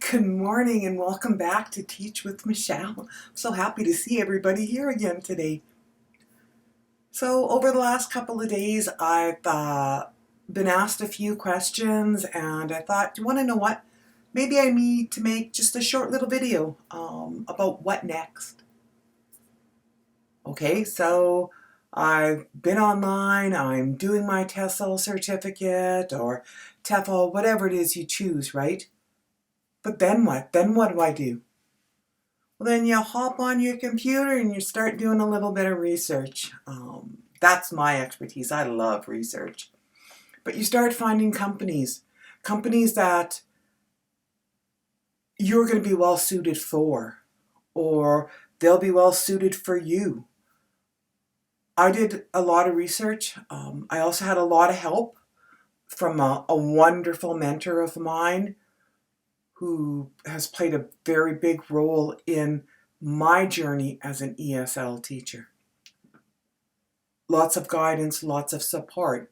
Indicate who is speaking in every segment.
Speaker 1: Good morning and welcome back to Teach with Michelle. I'm so happy to see everybody here again today. So over the last couple of days I've been asked a few questions and I thought, do you want to know what? Maybe I need to make just a short little video about what next. Okay, so I've been online, I'm doing my TESOL certificate or TEFL, whatever it is you choose, right? But then what? Then what do I do? Well, then you hop on your computer and you start doing a little bit of research. That's my expertise. I love research. But you start finding companies that you're going to be well suited for, or they'll be well suited for you. I did a lot of research. I also had a lot of help from a wonderful mentor of mine who has played a very big role in my journey as an ESL teacher. Lots of guidance, lots of support.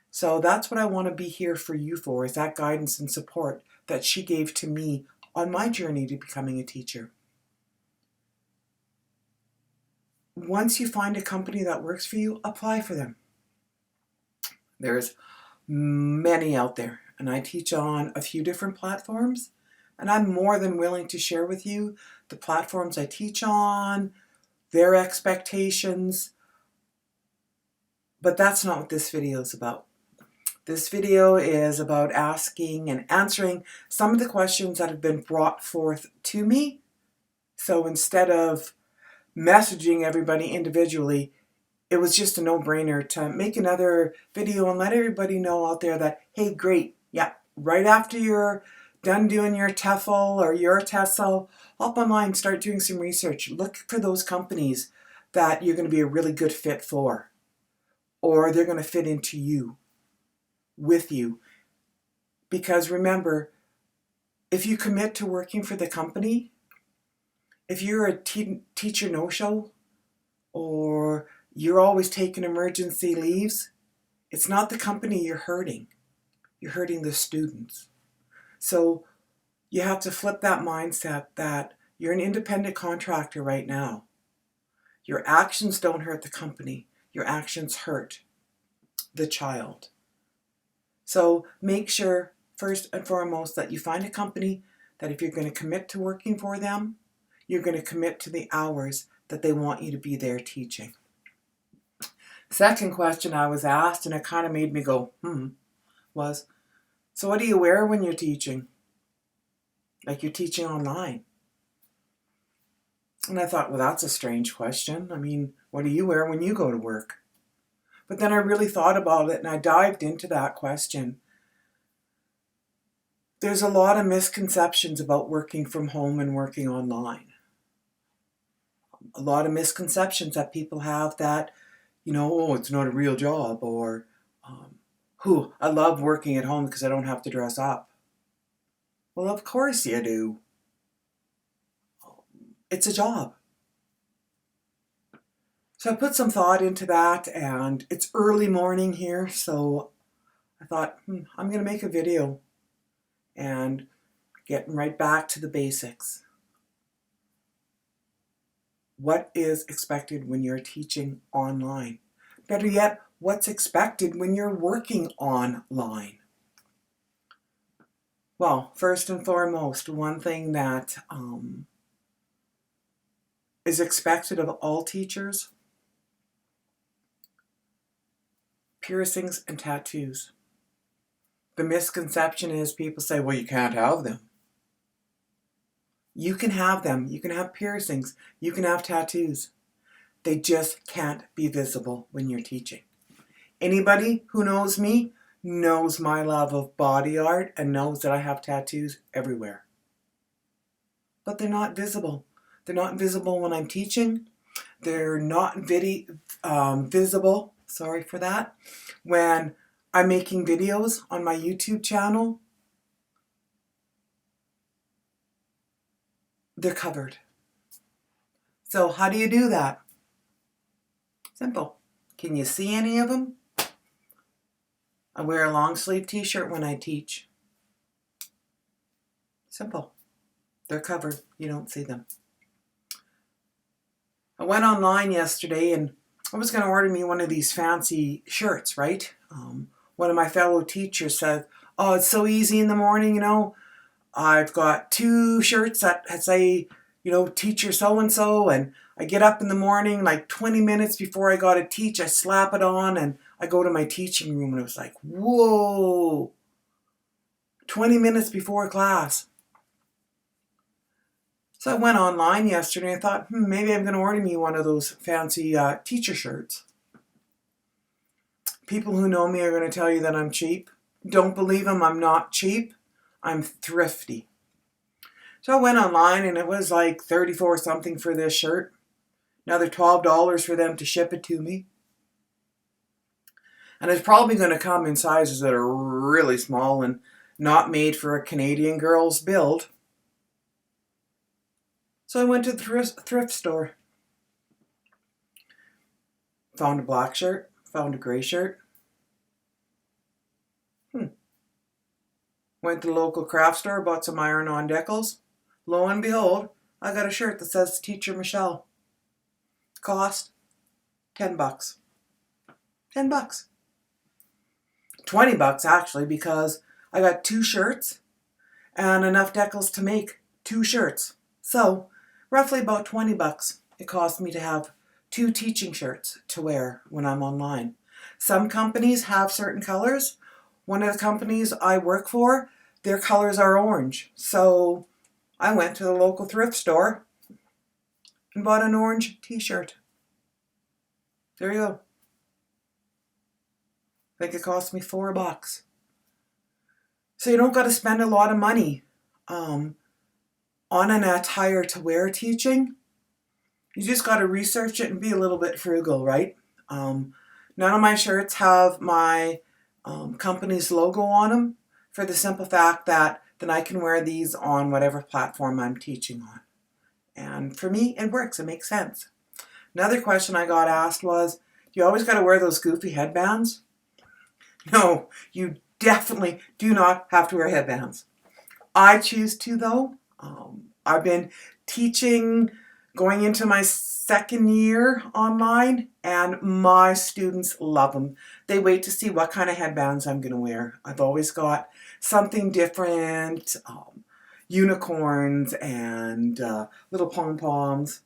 Speaker 1: So that's what I want to be here for you for, is that guidance and support that she gave to me on my journey to becoming a teacher. Once you find a company that works for you, apply for them. There's many out there, and I teach on a few different platforms. And I'm more than willing to share with you the platforms I teach on, their expectations. But that's not what this video is about. This video is about asking and answering some of the questions that have been brought forth to me. So instead of messaging everybody individually, it was just a no-brainer to make another video and let everybody know out there that, hey, great, yeah, right after you're done doing your TEFL or your TESOL, hop online, start doing some research. Look for those companies that you're going to be a really good fit for, or they're going to fit into you, with you. Because remember, if you commit to working for the company, if you're a teacher no-show, or you're always taking emergency leaves, it's not the company you're hurting. You're hurting the students. So you have to flip that mindset that you're an independent contractor right now. Your actions don't hurt the company. Your actions hurt the child. So make sure, first and foremost, that you find a company that if you're going to commit to working for them, you're going to commit to the hours that they want you to be there teaching. Second question I was asked, and it kind of made me go, was, so what do you wear when you're teaching? Like you're teaching online. And I thought, well, that's a strange question. I mean, what do you wear when you go to work? But then I really thought about it and I dived into that question. There's a lot of misconceptions about working from home and working online. A lot of misconceptions that people have that, oh, it's not a real job, or, I love working at home because I don't have to dress up. Well, of course you do. It's a job. So I put some thought into that, and it's early morning here, so I thought, I'm going to make a video and getting right back to the basics. What is expected when you're teaching online? Better yet, what's expected when you're working online? Well, first and foremost, one thing that is expected of all teachers: piercings and tattoos. The misconception is people say, well, you can't have them. You can have them. You can have piercings. You can have tattoos. They just can't be visible when you're teaching. Anybody who knows me knows my love of body art and knows that I have tattoos everywhere. But they're not visible. They're not visible when I'm teaching. They're not visible, sorry for that, when I'm making videos on my YouTube channel. They're covered. So how do you do that? Simple. Can you see any of them? I wear a long sleeve t-shirt when I teach. Simple. They're covered. You don't see them. I went online yesterday and I was going to order me one of these fancy shirts, right? One of my fellow teachers said, oh, it's so easy in the morning, you know. I've got 2 shirts that say, you know, teacher so-and-so, and I get up in the morning, like 20 minutes before I got to teach, I slap it on and I go to my teaching room, and it was like, whoa, 20 minutes before class. So I went online yesterday and I thought, maybe I'm going to order me one of those fancy teacher shirts. People who know me are going to tell you that I'm cheap. Don't believe them, I'm not cheap. I'm thrifty. So I went online and it was like $34 something for this shirt. Another $12 for them to ship it to me. And it's probably going to come in sizes that are really small and not made for a Canadian girl's build. So I went to the thrift store. Found a black shirt, found a gray shirt. Went to the local craft store, bought some iron-on decals. Lo and behold, I got a shirt that says Teacher Michelle. Cost $10. $10. $20 actually, because I got 2 shirts and enough decals to make 2 shirts. So roughly about $20 it cost me to have 2 teaching shirts to wear when I'm online. Some companies have certain colors. One of the companies I work for, their colors are orange. So I went to the local thrift store and bought an orange t-shirt. There you go. I think it cost me $4. So you don't got to spend a lot of money on an attire to wear teaching. You just got to research it and be a little bit frugal, right? None of my shirts have my company's logo on them, for the simple fact that then I can wear these on whatever platform I'm teaching on. And for me, it works. It makes sense. Another question I got asked was, do you always got to wear those goofy headbands? No, you definitely do not have to wear headbands. I choose to, though. I've been teaching going into my 2nd year online, and my students love them. They wait to see what kind of headbands I'm going to wear. I've always got something different, unicorns and little pom-poms.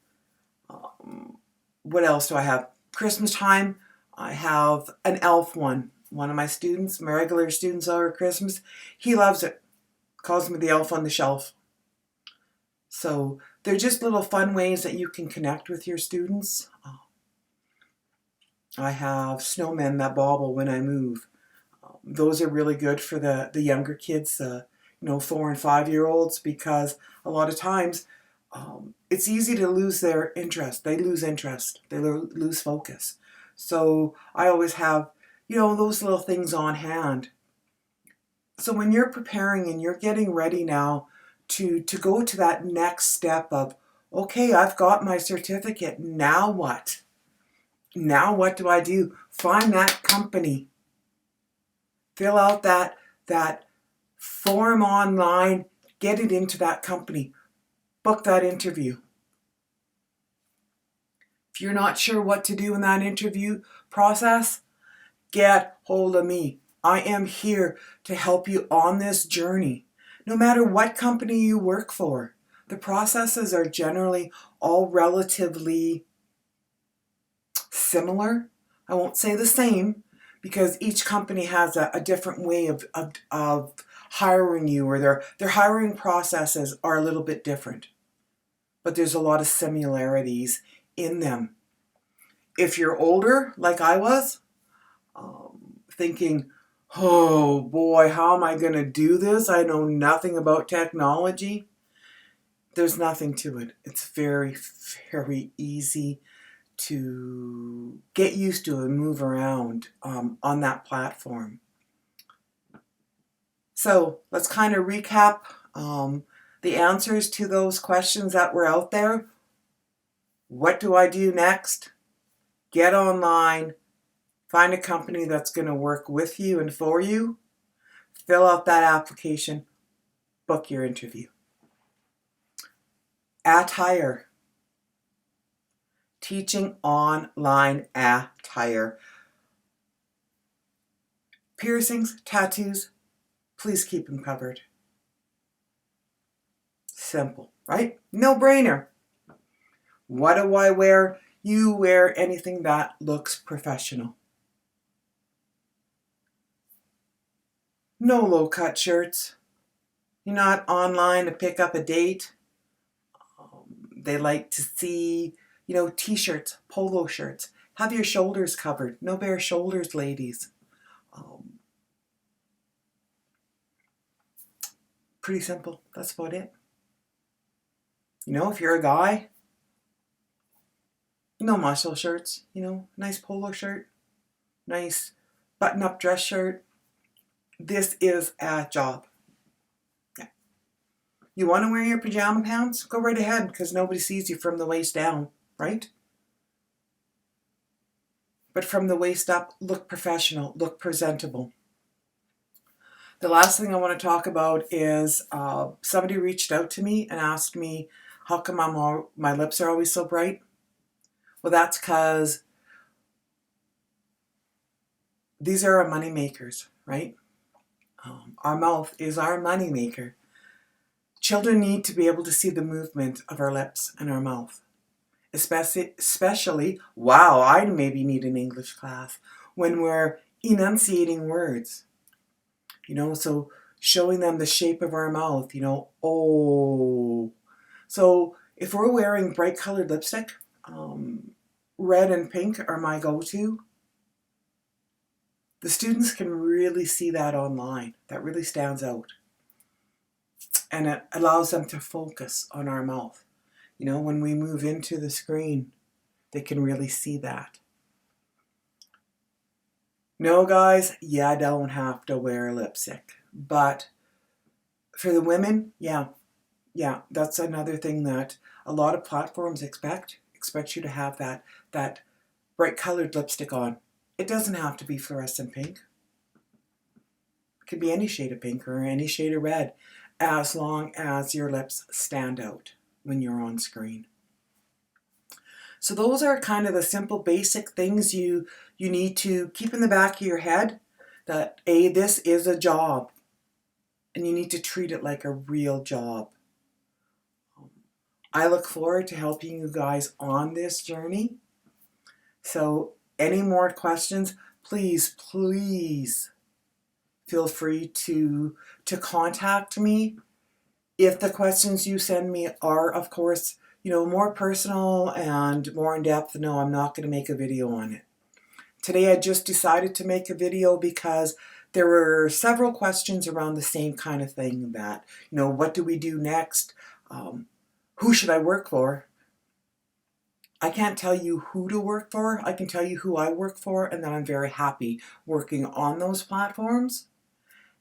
Speaker 1: What else do I have? Christmas time, I have an elf one. One of my students, my regular students over Christmas, he loves it. Calls me the elf on the shelf. So they're just little fun ways that you can connect with your students. I have snowmen that bobble when I move. Those are really good for the younger kids, 4 and 5-year-olds, because a lot of times it's easy to lose their interest. They lose interest. They lose focus. So I always have, those little things on hand. So when you're preparing and you're getting ready now to go to that next step of, okay, I've got my certificate, now what? Now what do I do? Find that company. Fill out that form online, get it into that company, book that interview. If you're not sure what to do in that interview process, get hold of me. I am here to help you on this journey. No matter what company you work for, the processes are generally all relatively similar. I won't say the same, because each company has a different way of hiring you, or their hiring processes are a little bit different. But there's a lot of similarities in them. If you're older, like I was, thinking, oh boy, how am I going to do this? I know nothing about technology. There's nothing to it. It's very, very easy to get used to and move around on that platform. So let's kind of recap the answers to those questions that were out there. What do I do next? Get online, find a company that's going to work with you and for you, fill out that application, book your interview. Attire. Teaching online attire. Piercings, tattoos, please keep them covered. Simple, right? No brainer. What do I wear? You wear anything that looks professional. No low-cut shirts. You're not online to pick up a date. They like to see, t-shirts, polo shirts. Have your shoulders covered. No bare shoulders, ladies. Pretty simple. That's about it. If you're a guy, no muscle shirts. Nice polo shirt, nice button-up dress shirt. This is a job. Yeah. You want to wear your pajama pants? Go right ahead, because nobody sees you from the waist down, right? But from the waist up, look professional, look presentable. The last thing I want to talk about is somebody reached out to me and asked me, how come my lips are always so bright? Well, that's because these are our money makers, right? Our mouth is our money maker. Children need to be able to see the movement of our lips and our mouth. Especially, wow, I maybe need an English class, when we're enunciating words. So showing them the shape of our mouth, oh. So if we're wearing bright colored lipstick, red and pink are my go-to. The students can really see that online. That really stands out. And it allows them to focus on our mouth. When we move into the screen, they can really see that. No, guys, you don't have to wear lipstick. But for the women, yeah, that's another thing that a lot of platforms expect you to have that bright colored lipstick on. It doesn't have to be fluorescent pink. It could be any shade of pink or any shade of red, as long as your lips stand out when you're on screen. So those are kind of the simple basic things you need to keep in the back of your head, that this is a job and you need to treat it like a real job. I look forward to helping you guys on this journey. So any more questions, please feel free to contact me. If the questions you send me are, of course, more personal and more in depth, no, I'm not going to make a video on it. Today I just decided to make a video because there were several questions around the same kind of thing, that, what do we do next? Who should I work for? I can't tell you who to work for. I can tell you who I work for, and that I'm very happy working on those platforms.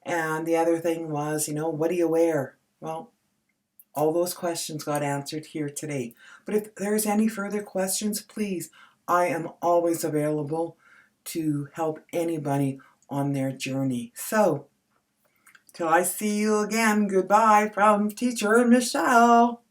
Speaker 1: And the other thing was, what do you wear? Well, all those questions got answered here today. But if there's any further questions, please, I am always available to help anybody on their journey. So, till I see you again, goodbye from Teacher Michelle.